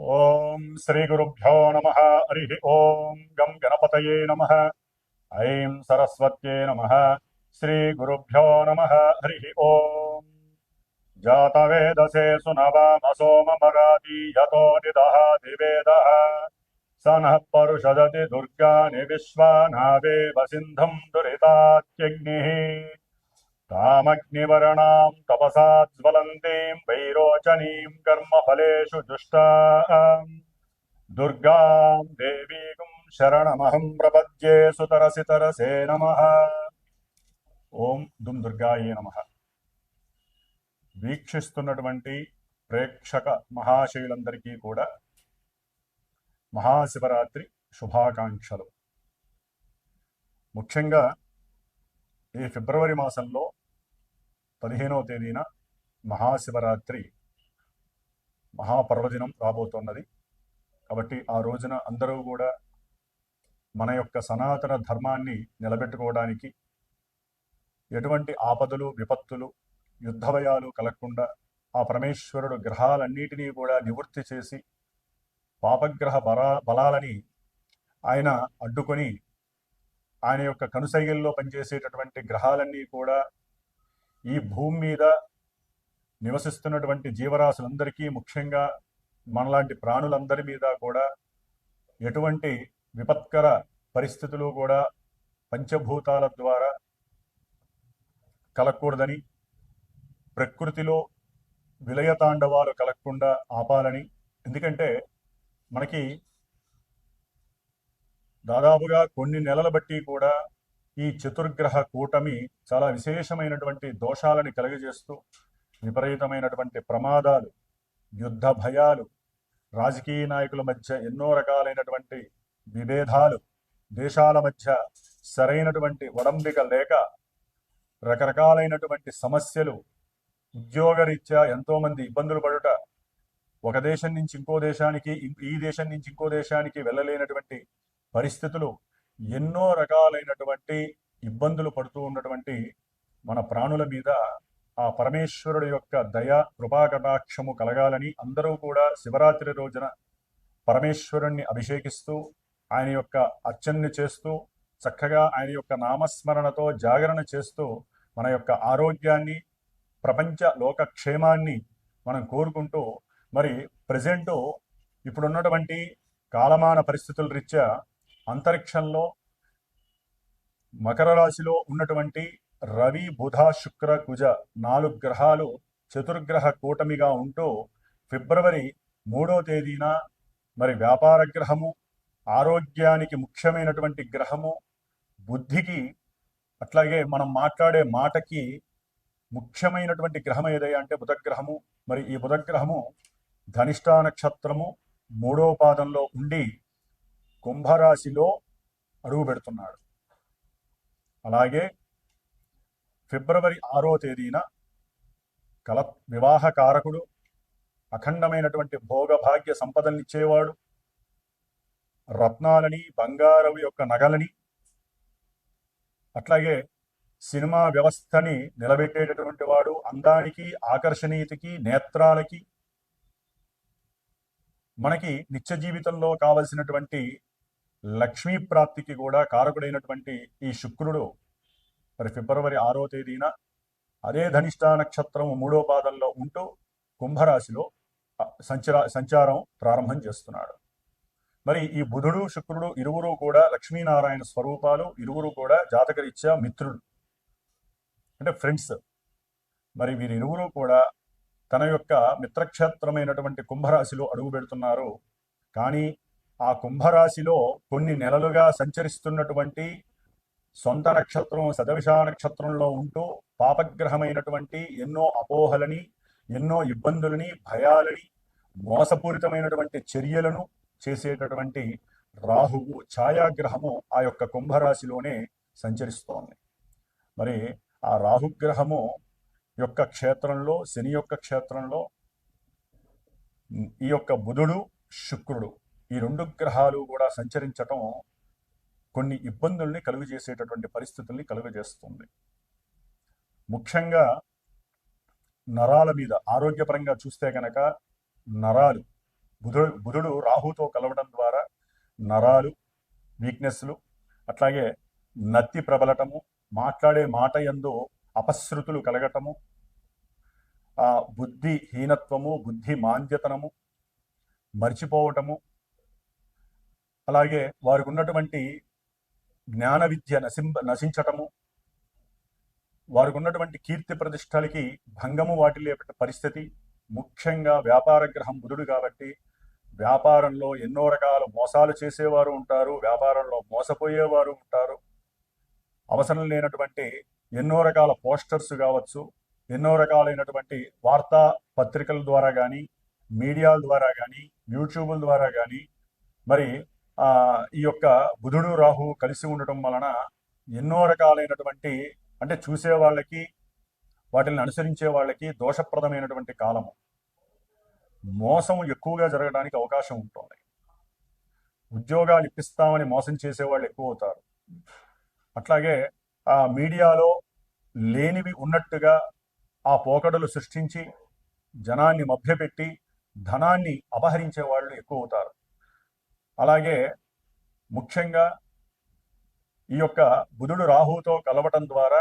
ఓం శ్రీ గురుభ్యో నమ. హరి ఓం గం గణపతయే నమ. ఐం సరస్వత్యే నమ. శ్రీ గురుభ్యో నమ. హరి ఓం జాతవేదసే సునవామసోమమగాది యతో నిదహాతి వేదః స నః పరుషదతి దుర్గాని విశ్వానావేవ సింధుం దురితాత్యగ్నిః तामग्निवर्णां तपसा ज्वलन्तीं वैरोचनीं कर्मफलेषु जुष्टाम् दुर्गां देवीं शरणमहं प्रपद्ये सुतरसि तरसे नमः. ఓం దుమ్ దుర్గాయే నమః. వీక్షిస్తున్నటువంటి ప్రేక్షక మహాశయులందరికీ కూడా మహాశివరాత్రి శుభాకాంక్షలు. ముఖ్యంగా ఈ ఫిబ్రవరి మాసంలో 15వ తేదీన మహాశివరాత్రి మహాపర్వదినం రాబోతున్నది. కాబట్టి ఆ రోజున అందరూ కూడా మన యొక్క సనాతన ధర్మాన్ని నిలబెట్టుకోవడానికి ఎటువంటి ఆపదలు విపత్తులు యుద్ధభయాలు కలగకుండా ఆ పరమేశ్వరుడు గ్రహాలన్నిటినీ కూడా నివృత్తి చేసి పాపగ్రహ బలాలని ఆయన అడ్డుకొని ఆయన యొక్క కనుసైగల్లో పనిచేసేటటువంటి గ్రహాలన్నీ కూడా ఈ భూమి మీద నివసిస్తున్నటువంటి జీవరాశులందరికీ, ముఖ్యంగా మనలాంటి ప్రాణులందరి మీద కూడా ఎటువంటి విపత్కర పరిస్థితులు కూడా పంచభూతాల ద్వారా కలగకూడదని, ప్రకృతిలో విలయతాండవాలు కలగకుండా ఆపాలని. ఎందుకంటే మనకి దాదాపుగా కొన్ని నెలల బట్టి కూడా ఈ చతుర్గ్రహ కూటమి చాలా విశేషమైనటువంటి దోషాలని కలుగజేస్తూ విపరీతమైనటువంటి ప్రమాదాలు, యుద్ధ భయాలు, రాజకీయ నాయకుల మధ్య ఎన్నో రకాలైనటువంటి విభేదాలు, దేశాల మధ్య సరైనటువంటి ఒడంబిక లేక రకరకాలైనటువంటి సమస్యలు, ఉద్యోగరీత్యా ఎంతోమంది ఇబ్బందులు పడుట, ఒక దేశం నుంచి ఇంకో దేశానికి, ఈ దేశం నుంచి ఇంకో దేశానికి వెళ్ళలేనటువంటి పరిస్థితులు, ఎన్నో రకాలైనటువంటి ఇబ్బందులు పడుతూ ఉన్నటువంటి మన ప్రాణుల మీద ఆ పరమేశ్వరుడు యొక్క దయ కృపాకటాక్షము కలగాలని అందరూ కూడా శివరాత్రి రోజున పరమేశ్వరుణ్ణి అభిషేకిస్తూ ఆయన యొక్క అర్చనని చేస్తూ చక్కగా ఆయన యొక్క నామస్మరణతో జాగరణ చేస్తూ మన యొక్క ఆరోగ్యాన్ని, ప్రపంచ లోకక్షేమాన్ని మనం కోరుకుంటూ, మరి ప్రజెంటు ఇప్పుడున్నటువంటి కాలమాన పరిస్థితుల రీత్యా అంతరిక్షంలో మకర రాశిలో ఉన్నటువంటి రవి, బుధ, శుక్ర, కుజ 4 గ్రహాలు చతుర్గ్రహ కూటమిగా ఉంటూ ఫిబ్రవరి 3వ తేదీన మరి వ్యాపార గ్రహము, ఆరోగ్యానికి ముఖ్యమైనటువంటి గ్రహము, బుద్ధికి అట్లాగే మనం మాట్లాడే మాటకి ముఖ్యమైనటువంటి గ్రహం ఏదయ్యా అంటే బుధగ్రహము. మరి ఈ బుధగ్రహము ధనిష్టా నక్షత్రము 3వ పాదంలో ఉండి కుంభరాశిలో అడుగు పెడుతున్నాడు. అలాగే ఫిబ్రవరి 6వ తేదీన వివాహ కారకుడు, అఖండమైనటువంటి భోగభాగ్య సంపదలనిచ్చేవాడు, రత్నాలని, బంగారం యొక్క నగలని, అట్లాగే సినిమా వ్యవస్థని నిలబెట్టేటటువంటి వాడు, అందానికి, ఆకర్షణీయతకి, నేత్రాలకి, మనకి నిత్య జీవితంలో కావలసినటువంటి లక్ష్మీ ప్రాప్తికి కూడా కారకుడైనటువంటి ఈ శుక్రుడు మరి ఫిబ్రవరి 6వ తేదీన అదే ధనిష్టా నక్షత్రం 3వ పాదంలో ఉంటూ కుంభరాశిలో సంచారం ప్రారంభం చేస్తున్నాడు. మరి ఈ బుధుడు, శుక్రుడు ఇరువురు కూడా లక్ష్మీనారాయణ స్వరూపాలు, ఇరువురు కూడా జాతకరీత్యా మిత్రుడు అంటే ఫ్రెండ్స్. మరి వీరిరువురు కూడా తన యొక్క మిత్రక్షేత్రమైనటువంటి కుంభరాశిలో అడుగు పెడుతున్నారు. కానీ ఆ కుంభరాశిలో కొన్ని నెలలుగా సంచరిస్తున్నటువంటి సొంత నక్షత్రం శతభిషా నక్షత్రంలో ఉంటూ పాపగ్రహమైనటువంటి ఎన్నో అపోహలని, ఎన్నో ఇబ్బందులని, భయాలని, మోసపూరితమైనటువంటి చర్యలను చేసేటటువంటి రాహువు ఛాయాగ్రహము ఆ యొక్క కుంభరాశిలోనే సంచరిస్తోంది. మరి ఆ రాహుగ్రహము యొక్క క్షేత్రంలో, శని యొక్క క్షేత్రంలో ఈ యొక్క బుధుడు, శుక్రుడు ఈ 2 గ్రహాలు కూడా సంచరించటం కొన్ని ఇబ్బందుల్ని కలుగజేసేటటువంటి పరిస్థితుల్ని కలుగజేస్తుంది. ముఖ్యంగా నరాల మీద ఆరోగ్యపరంగా చూస్తే కనుక నరాలు బుధుడు రాహుతో కలవడం ద్వారా నరాలు వీక్నెస్లు, అట్లాగే నత్తి ప్రబలటము, మాట్లాడే మాట యందు అపశృతులు కలగటము, బుద్ధి హీనత్వము, బుద్ధి మాంద్యతనము, మర్చిపోవటము, అలాగే వారికి ఉన్నటువంటి జ్ఞాన విద్య నశించటము, వారికి ఉన్నటువంటి కీర్తి ప్రతిష్టలకి భంగము వాటిల్లే పరిస్థితి. ముఖ్యంగా వ్యాపార గ్రహం బుధుడు కాబట్టి వ్యాపారంలో ఎన్నో రకాల మోసాలు చేసేవారు ఉంటారు, వ్యాపారంలో మోసపోయేవారు ఉంటారు. అవసరం లేనటువంటి ఎన్నో రకాల పోస్టర్స్ కావచ్చు, ఎన్నో రకాలైనటువంటి వార్తా పత్రికల ద్వారా కానీ, మీడియాల ద్వారా కానీ, యూట్యూబుల ద్వారా కానీ మరి ఈ యొక్క బుధుడు రాహు కలిసి ఉండటం వలన ఎన్నో రకాలైనటువంటి అంటే చూసే వాళ్ళకి, వాటిని అనుసరించే వాళ్ళకి దోషప్రదమైనటువంటి కాలము. మోసం ఎక్కువగా జరగడానికి అవకాశం ఉంటుంది. ఉద్యోగాలు ఇప్పిస్తామని మోసం చేసేవాళ్ళు ఎక్కువ అవుతారు. అట్లాగే ఆ మీడియాలో లేనివి ఉన్నట్టుగా ఆ పోకడలు సృష్టించి జనాన్ని మభ్యపెట్టి ధనాన్ని అపహరించే వాళ్ళు ఎక్కువ అవుతారు. అలాగే ముఖ్యంగా ఈ యొక్క బుధుడు రాహుతో కలవటం ద్వారా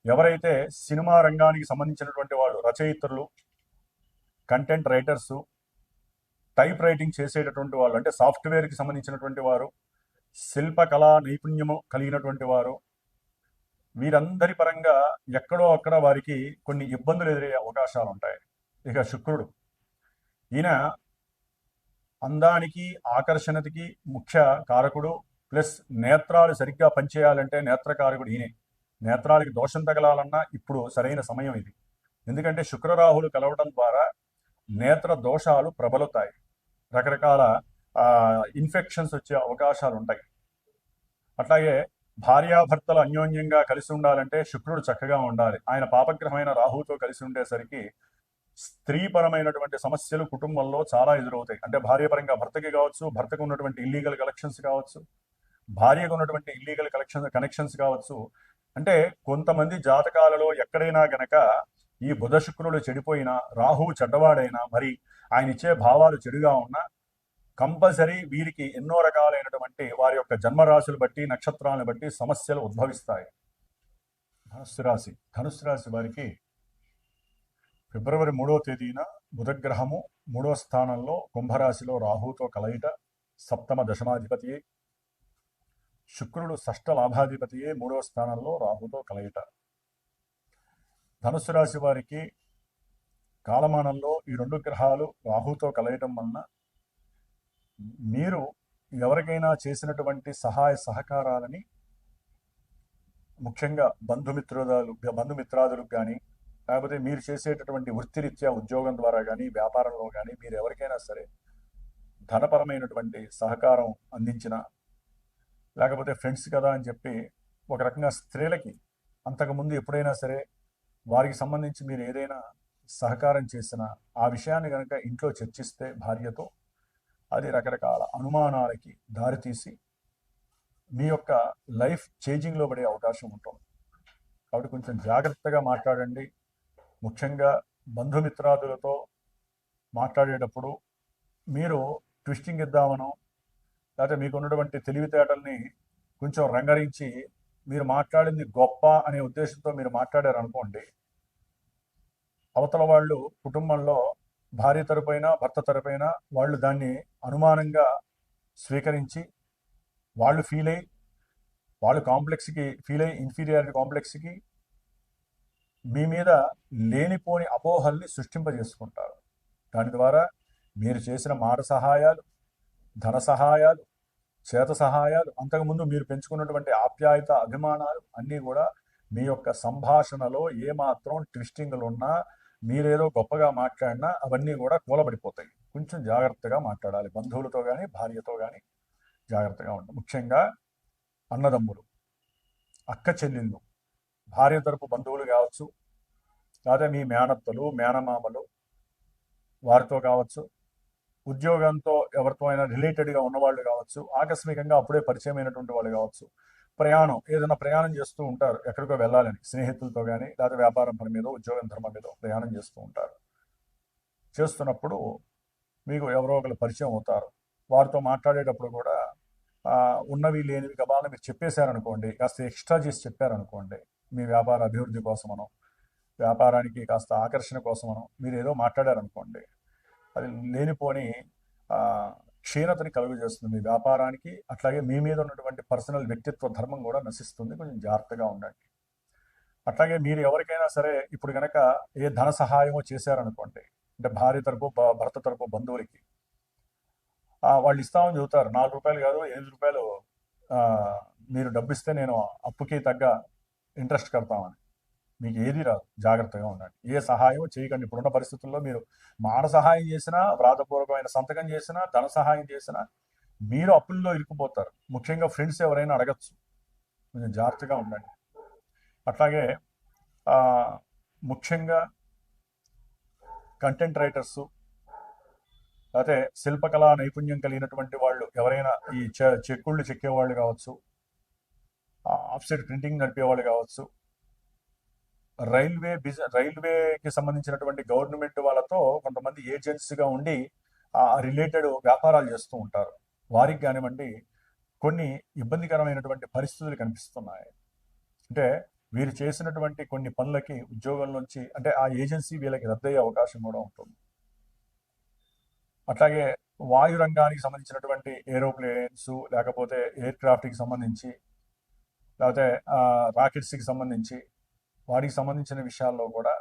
ఎవరైతే సినిమా రంగానికి సంబంధించినటువంటి వాళ్ళు, రచయిత్రులు, కంటెంట్ రైటర్సు, టైప్ రైటింగ్ చేసేటటువంటి వాళ్ళు, అంటే సాఫ్ట్వేర్కి సంబంధించినటువంటి వారు, శిల్పకళా నైపుణ్యము కలిగినటువంటి వారు, వీరందరి పరంగా ఎక్కడో అక్కడ వారికి కొన్ని ఇబ్బందులు ఎదురయ్యే అవకాశాలు ఉంటాయి. ఇక శుక్రుడు, ఈయన అందానికి ఆకర్షణకి ముఖ్య కారకుడు, ప్లస్ నేత్రాలు సరిగ్గా పనిచేయాలంటే నేత్రకారకుడు ఈయనే. నేత్రాలకి దోషం తగలాలన్నా ఇప్పుడు సరైన సమయం ఇది. ఎందుకంటే శుక్రరాహులు కలవడం ద్వారా నేత్ర దోషాలు ప్రబలుతాయి, రకరకాల ఇన్ఫెక్షన్స్ వచ్చే అవకాశాలు ఉంటాయి. అట్లాగే భార్యాభర్తలు అన్యోన్యంగా కలిసి ఉండాలంటే శుక్రుడు చక్కగా ఉండాలి. ఆయన పాపగ్రహమైన రాహుతో కలిసి ఉండేసరికి స్త్రీపరమైనటువంటి సమస్యలు కుటుంబంలో చాలా ఎదురవుతాయి. అంటే భార్యపరంగా భర్తకి కావచ్చు, భర్తకు ఉన్నటువంటి ఇల్లీగల్ కలెక్షన్స్ కావచ్చు, భార్యకు ఉన్నటువంటి ఇల్లీగల్ కనెక్షన్స్ కావచ్చు. అంటే కొంతమంది జాతకాలలో ఎక్కడైనా గనక ఈ బుధ శుక్రుడు చెడిపోయినా, రాహువు చెడ్డవాడైనా, మరి ఆయన ఇచ్చే భావాలు చెడుగా ఉన్నా కంపల్సరీ వీరికి ఎన్నో రకాలైనటువంటి వారి యొక్క జన్మరాశులు బట్టి, నక్షత్రాలను బట్టి సమస్యలు ఉద్భవిస్తాయి. ధనుస్సు రాశి వారికి ఫిబ్రవరి 3వ తేదీన బుధగ్రహము 3వ స్థానంలో కుంభరాశిలో రాహుతో కలయిట, సప్తమ దశమాధిపతి, శుక్రుడు షష్ఠ లాభాధిపతి 3వ స్థానంలో రాహుతో కలయిట. ధనుస్సు రాశి వారికి కాలమానంలో ఈ 2 గ్రహాలు రాహుతో కలయటం వలన మీరు ఎవరికైనా చేసినటువంటి సహాయ సహకారాలని, ముఖ్యంగా బంధుమిత్రాదులకు కానీ, లేకపోతే మీరు చేసేటటువంటి వృత్తిరీత్యా ఉద్యోగం ద్వారా కానీ, వ్యాపారంలో కానీ మీరు ఎవరికైనా సరే ధనపరమైనటువంటి సహకారం అందించిన, లేకపోతే ఫ్రెండ్స్ కదా అని చెప్పి ఒక రకంగా స్త్రీలకి అంతకుముందు ఎప్పుడైనా సరే వారికి సంబంధించి మీరు ఏదైనా సహకారం చేసిన ఆ విషయాన్ని కనుక ఇంట్లో చర్చిస్తే భార్యతో, అది రకరకాల అనుమానాలకి దారితీసి మీ యొక్క లైఫ్ చేంజింగ్లో పడే అవకాశం ఉంటుంది. కాబట్టి కొంచెం జాగ్రత్తగా మాట్లాడండి. ముఖ్యంగా బంధుమిత్రాదులతో మాట్లాడేటప్పుడు మీరు ట్విస్టింగ్ ఇద్దామనో, లేకపోతే మీకు ఉన్నటువంటి తెలివితేటల్ని కొంచెం రంగరించి మీరు మాట్లాడింది గొప్ప అనే ఉద్దేశంతో మీరు మాట్లాడారనుకోండి, అవతల వాళ్ళు కుటుంబంలో భార్య తరపైన భర్త తరపైన వాళ్ళు దాన్ని అనుమానంగా స్వీకరించి వాళ్ళు కాంప్లెక్స్కి ఫీల్ అయ్యి ఇన్ఫీరియారిటీ కాంప్లెక్స్కి మీ మీద లేనిపోని అపోహల్ని సృష్టింపజేసుకుంటారు. దాని ద్వారా మీరు చేసిన మాట సహాయాలు, ధన సహాయాలు, చేత సహాయాలు, అంతకుముందు మీరు పెంచుకున్నటువంటి ఆప్యాయత, అభిమానాలు అన్నీ కూడా మీ యొక్క సంభాషణలో ఏమాత్రం ట్విస్టింగ్లు ఉన్నా, మీరేదో గొప్పగా మాట్లాడినా అవన్నీ కూడా కూలబడిపోతాయి. కొంచెం జాగ్రత్తగా మాట్లాడాలి. బంధువులతో కానీ భార్యతో కానీ జాగ్రత్తగా ఉండాలి. ముఖ్యంగా అన్నదమ్ములు, అక్క చెల్లెళ్ళు, భార్య తరపు బంధువులు కావచ్చు, లేదా మీ మేనత్తలు, మేనమామలు, వారితో కావచ్చు, ఉద్యోగంతో ఎవరితో అయినా రిలేటెడ్గా ఉన్నవాళ్ళు కావచ్చు, ఆకస్మికంగా అప్పుడే పరిచయమైనటువంటి వాళ్ళు కావచ్చు, ఏదైనా ప్రయాణం చేస్తూ ఉంటారు ఎక్కడికో వెళ్ళాలని, స్నేహితులతో కానీ లేదా వ్యాపారం పని మీద, ఉద్యోగం ధర్మం మీద ప్రయాణం చేస్తూ ఉంటారు. చేస్తున్నప్పుడు మీకు ఎవరో ఒకరు పరిచయం అవుతారు. వారితో మాట్లాడేటప్పుడు కూడా ఉన్నవి లేనివి గబాలను మీరు చెప్పేశారనుకోండి, కాస్త ఎక్స్ట్రా చేసి చెప్పారనుకోండి, మీ వ్యాపార అభివృద్ధి కోసమనో వ్యాపారానికి కాస్త ఆకర్షణ కోసమనో మీరు ఏదో మాట్లాడారనుకోండి, అది లేనిపోని ఆ, క్షీణతని కలుగజేస్తుంది మీ వ్యాపారానికి. అట్లాగే మీ మీద ఉన్నటువంటి పర్సనల్ వ్యక్తిత్వ ధర్మం కూడా నశిస్తుంది. కొంచెం జాగ్రత్తగా ఉండండి. అట్లాగే మీరు ఎవరికైనా సరే ఇప్పుడు కనుక ఏ ధన సహాయమో చేశారనుకోండి, అంటే భార్య తరపు భర్త తరపు బంధువులకి వాళ్ళు ఇస్తామని చెబుతారు. 4 రూపాయలు కాదు 8 రూపాయలు ఆ, మీరు డబ్బు ఇస్తే నేను అప్పుకి తగ్గ ఇంట్రెస్ట్ కడతామని. మీకు ఏది రాదు. జాగ్రత్తగా ఉండండి. ఏ సహాయం చేయకండి. ఇప్పుడున్న పరిస్థితుల్లో మీరు మాట సహాయం చేసినా, వ్రాతపూర్వకమైన సంతకం చేసినా, ధన సహాయం చేసినా మీరు అప్పుల్లో ఇరుక్కుపోతారు. ముఖ్యంగా ఫ్రెండ్స్ ఎవరైనా అడగచ్చు. కొంచెం జాగ్రత్తగా ఉండండి. అట్లాగే ఆ, ముఖ్యంగా కంటెంట్ రైటర్సు, అయితే శిల్పకళా నైపుణ్యం కలిగినటువంటి వాళ్ళు ఎవరైనా ఈ చెక్కుళ్ళు చెక్కేవాళ్ళు కావచ్చు, ఆఫ్సెట్ ప్రింటింగ్ నడిపేవాళ్ళు కావచ్చు, రైల్వేకి సంబంధించినటువంటి గవర్నమెంట్ వాళ్ళతో కొంతమంది ఏజెంట్స్గా ఉండి రిలేటెడ్ వ్యాపారాలు చేస్తూ ఉంటారు. వారికి కానివ్వండి కొన్ని ఇబ్బందికరమైనటువంటి పరిస్థితులు కనిపిస్తున్నాయి. అంటే వీరు చేసినటువంటి కొన్ని పనులకి ఉద్యోగం నుంచి అంటే ఆ ఏజెన్సీ వీళ్ళకి రద్దయ్యే అవకాశం కూడా ఉంటుంది. అట్లాగే వాయు రంగానికి సంబంధించినటువంటి ఏరోప్లేన్స్, లేకపోతే ఎయిర్ క్రాఫ్ట్కి సంబంధించి, లేకపోతే రాకెట్స్కి సంబంధించి వాటికి సంబంధించిన విషయాల్లో కూడా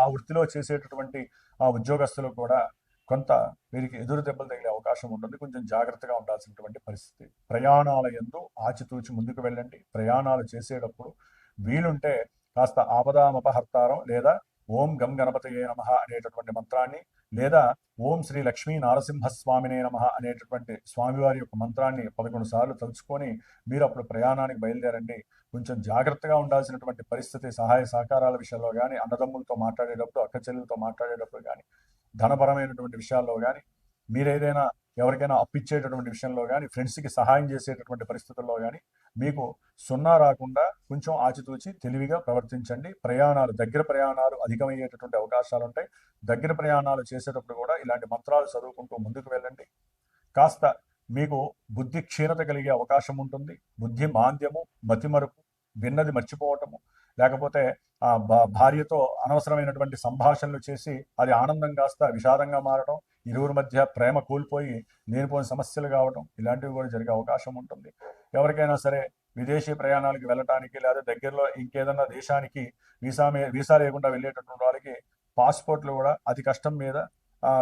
ఆ వృత్తిలో చేసేటటువంటి ఆ ఉద్యోగస్తులకు కూడా కొంత వీరికి ఎదురు దెబ్బలు తగిలే అవకాశం ఉంటుంది. కొంచెం జాగ్రత్తగా ఉండాల్సినటువంటి పరిస్థితి. ప్రయాణాల యందు ఆచితూచి ముందుకు వెళ్ళండి. ప్రయాణాలు చేసేటప్పుడు వీలుంటే కాస్త ఆపదామపహర్తారం లేదా ఓం గం గణపతయే నమః అనేటటువంటి మంత్రాన్ని, లేదా ఓం శ్రీ లక్ష్మీ నారసింహస్వామినే నమః అనేటటువంటి స్వామివారి యొక్క మంత్రాన్ని 11 సార్లు తలుచుకొని మీరు అప్పుడు ప్రయాణానికి బయలుదేరండి. కొంచెం జాగ్రత్తగా ఉండాల్సినటువంటి పరిస్థితి. సహాయ సహకారాల విషయంలో కానీ, అన్నదమ్ములతో మాట్లాడేటప్పుడు, అక్క చెల్లెలతో మాట్లాడేటప్పుడు కానీ, ధనపరమైనటువంటి విషయాల్లో కానీ, మీరేదైనా ఎవరికైనా అప్పిచ్చేటటువంటి విషయంలో కానీ, ఫ్రెండ్స్కి సహాయం చేసేటటువంటి పరిస్థితుల్లో కానీ మీకు సున్నా రాకుండా కొంచెం ఆచితూచి తెలివిగా ప్రవర్తించండి. దగ్గర ప్రయాణాలు అధికమయ్యేటటువంటి అవకాశాలు ఉంటాయి. దగ్గర ప్రయాణాలు చేసేటప్పుడు కూడా ఇలాంటి మంత్రాలు చదువుకుంటూ ముందుకు వెళ్ళండి. కాస్త మీకు బుద్ధి క్షీణత కలిగే అవకాశం ఉంటుంది. బుద్ధి మాంద్యము, మతిమరుపు, విన్నది మర్చిపోవటము, లేకపోతే భార్యతో అనవసరమైనటువంటి సంభాషణలు చేసి అది ఆనందం కాస్త విషాదంగా మారడం, ఇరువురి మధ్య ప్రేమ కోల్పోయి లేనిపోయిన సమస్యలు కావడం, ఇలాంటివి కూడా జరిగే అవకాశం ఉంటుంది. ఎవరికైనా సరే విదేశీ ప్రయాణాలకు వెళ్ళటానికి, లేదా దగ్గరలో ఇంకేదన్నా దేశానికి వీసా లేకుండా వెళ్ళేటటువంటి వాళ్ళకి పాస్పోర్ట్లు కూడా అతి కష్టం మీద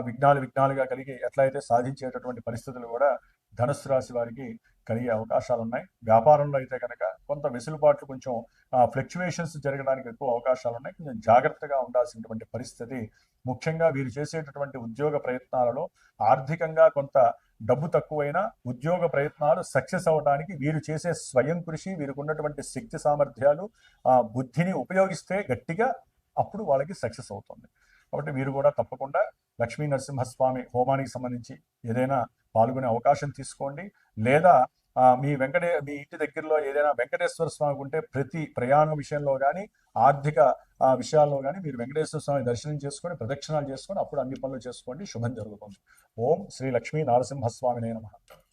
విఘ్నాలుగా కలిగి ఎట్లయితే సాధించేటటువంటి పరిస్థితులు కూడా ధనుస్సు రాశి వారికి కలిగే అవకాశాలు ఉన్నాయి. వ్యాపారంలో అయితే కనుక కొంత వెసులుబాట్లు, కొంచెం ఫ్లక్చువేషన్స్ జరగడానికి ఎక్కువ అవకాశాలు ఉన్నాయి. కొంచెం జాగ్రత్తగా ఉండాల్సినటువంటి పరిస్థితి. ముఖ్యంగా వీరు చేసేటటువంటి ఉద్యోగ ప్రయత్నాలలో ఆర్థికంగా కొంత డబ్బు తక్కువైనా ఉద్యోగ ప్రయత్నాలు సక్సెస్ అవ్వడానికి వీరు చేసే స్వయం కృషి, వీరికి ఉన్నటువంటి శక్తి సామర్థ్యాలు, బుద్ధిని ఉపయోగిస్తే గట్టిగా అప్పుడు వాళ్ళకి సక్సెస్ అవుతుంది. కాబట్టి వీరు కూడా తప్పకుండా లక్ష్మీ నరసింహస్వామి హోమానికి సంబంధించి ఏదైనా పాల్గొనే అవకాశం తీసుకోండి. లేదా మీ ఇంటి దగ్గరలో ఏదైనా వెంకటేశ్వర స్వామి ఉంటే ప్రతి ప్రయాణ విషయంలో కానీ, ఆర్థిక విషయాల్లో కానీ మీరు వెంకటేశ్వర స్వామి దర్శనం చేసుకొని ప్రదక్షిణాలు చేసుకొని అప్పుడు అన్ని పనులు చేసుకోండి. శుభం జరుగుతుంది. ఓం శ్రీ లక్ష్మీ నరసింహస్వామినే నమః.